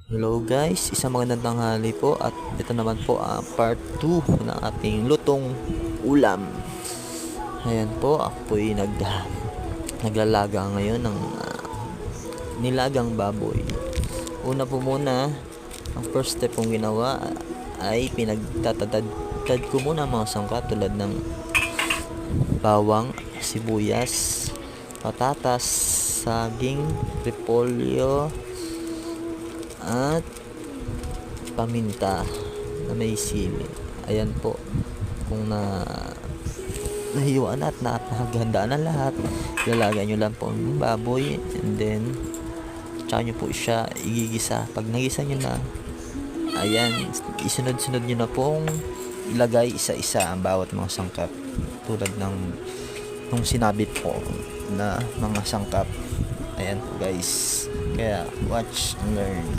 Hello guys, isang magandang tanghali po at ito naman po ang part 2 ng ating lutong ulam. Ayan po, ako po ay naglalaga ngayon ng nilagang baboy. Una po muna, ang first step kong ginawa ay pinagtatad ko muna mga sangkap tulad ng bawang, sibuyas, patatas, saging, repolyo, at paminta na may sili. Ayan po, kung nahiwaan at nakaganda na lahat, ilalagay nyo lang po ang baboy and then tsaka nyo po siya igigisa. Pag nagisa nyo na, ayan, isunod-sunod nyo na pong ilagay isa-isa ang bawat mga sangkap tulad ng nung sinabit po na mga sangkap. Ayan po guys, kaya watch and learn.